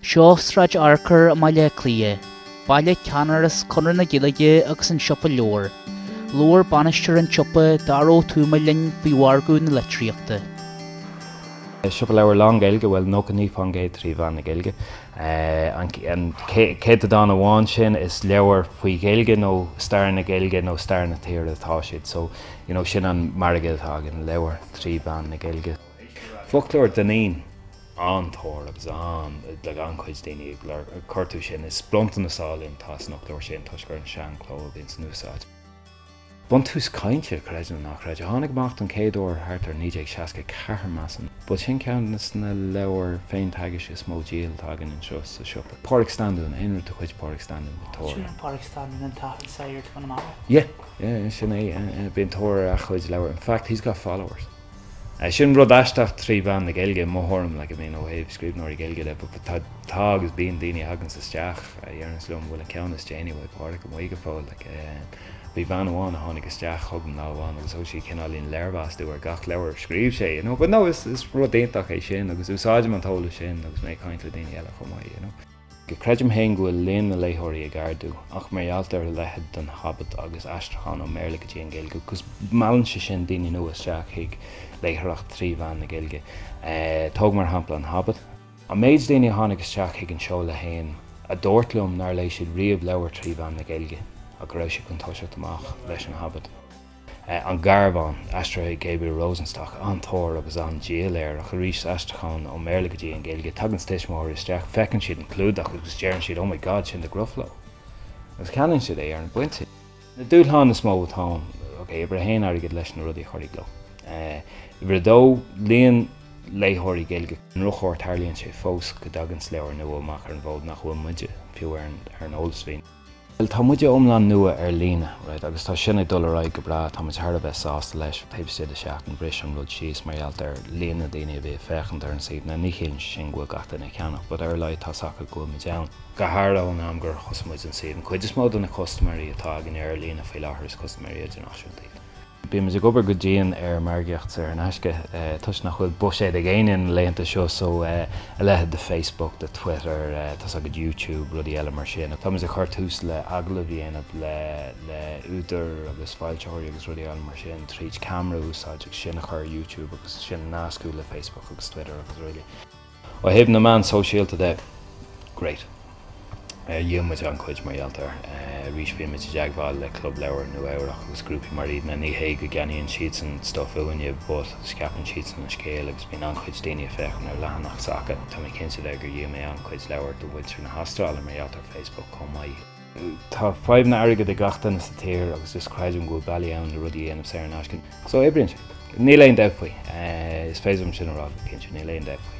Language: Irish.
Seostraid arcar má le clia, baile ceanaras conar na gilige agus an siopa leor. Lór banistear an siopa daró túmalinn bhí wargú na litríochta. Siopa leabhar long Eilge, well no gcónaí fan géad trí bhean na Eilge. An céad a dána bháin sin is leabhar faoi Eilge nó stair na Eilge nó stair na tír atá siad. So, sin an margad hagan leabhar trí bhean na Eilge. Folklór daoine antóir agus le chuid daoine le cortú sin is blonta na sálainn tá snochlóir sin tá gur an seanló a bhín núsáid. Buntús cainte creidú nach raid tháinig macht an céadúir thart ar 960 cethar masan, bud sin ceannas na leabhar féin taigis is mó díal tagan in seo sa siopa. Páric standún, éonú a chuid páric standún tóir. Sin páric standún an taithil saoir tú na mara? Yeah, sin bíon tóir a chuid leabhar. In fact, he's got followers. Sin rud aisteach trí bhean na Gaeilge mórthm le go mé ó héh scríbnóirí Gaeilge le, but tá agus bíon daoine hagan sa steach a dhearnas lom bhfuil an ceannas déine bhfuil páric go mhaige fáil bhí bhean amháin a tháinig isteach thugam ná bháin agus ó sí cinálín léirbhas ar gach leabhar scríb sé, but no, is rud déintach é sin agus úsáidim an tóla sin agus mé cainte daoine eile chomá. Go creidim héin gohfuil léon na léthirí a gardú ach margheallt ar leithéid don Habit agus Astrachan ó Méorla go dtí an Gaeilge, cos malann sé sin daoine nua isteach ag léithreacht trí bhean na Gaeilge. Tóg mar hampla an Habit. A méid daoine tháinig isteach ag an seo le héin a dúirtlumm nar lei siad riamh leabhar trí bhean na Gaeilge a go raibh sé chun toisicht amach leis an Habit. An garbhán Astra Gabriel Rosenstock antóir agus an díaléir a churís Astrachan ó Méorla go dtí an Gaeilge tagann stismóir isteach fecinn siad an clúdach agus dearann siad, oh my god, sin de grufló. Agus ceann siad ar an buinte. Na dúiltháin is mó atá, ibre héin airgid leis na rudí choirí glo. Ibre dó líon léithirí Gaeilge an ruchóir tarlíonn sé fós go dagan leabhar nua amach ar an bhód nach bhfuil muide fiú ar an ólasvín. Tá muide omlan nua ar lína, agus tá sinna dulráid go bra tá muid thar bheith sásta leis taobh siad seach an bris an rud síos margheallt ar lína daoine bhí fechan ar an siad na ní chéann sin go gata na ceannach, bud ar leid tá sacha go mu deann. Go háirlán am gur chosamid an siad, chuid is mód na customarí atá an ar lína fé láthir is customarí internaisiúntaí. Bí me gobar go díon ar margeacht ar an eisce, tuis nach chuil bu sé a ggéanaan léanta seo so a leithéid de Facebook, de Twitter, tas agad YouTube, rudí eile mar sin. Tá a chuirtús le agla bhíanamh le úidir agus fáilteoirí agus rudí eile mar sin, tríd camera úsáid sin a chur YouTube agus sin nascú le Facebook agus Twitter agus rudí. Ó hebh na man sosiálta de, great. Dhéanamid an chuid margheallt ar rís bhí mit deagháil le club leabhar nó éireach agus grúpi mar iad na ní hé go geanaíonn sheets an stuff uine bud scapan sheets an scéal agus bíon an chuid daoine fechan ar lehanach sacha. Tá mé cinnte le gur dhéana mé an chuid leabhar do bhfuiltear na hastráil a margheallt ar Facebook chomá. Tá fáibh na airgad a gatainna sa tír agus is creidim go bailí ann na rudí dhéanamh sé ar an eiscin. So ébrinn sé. Ní léon deich faoi, is féidir sin ará cinse ní léon deich faoi.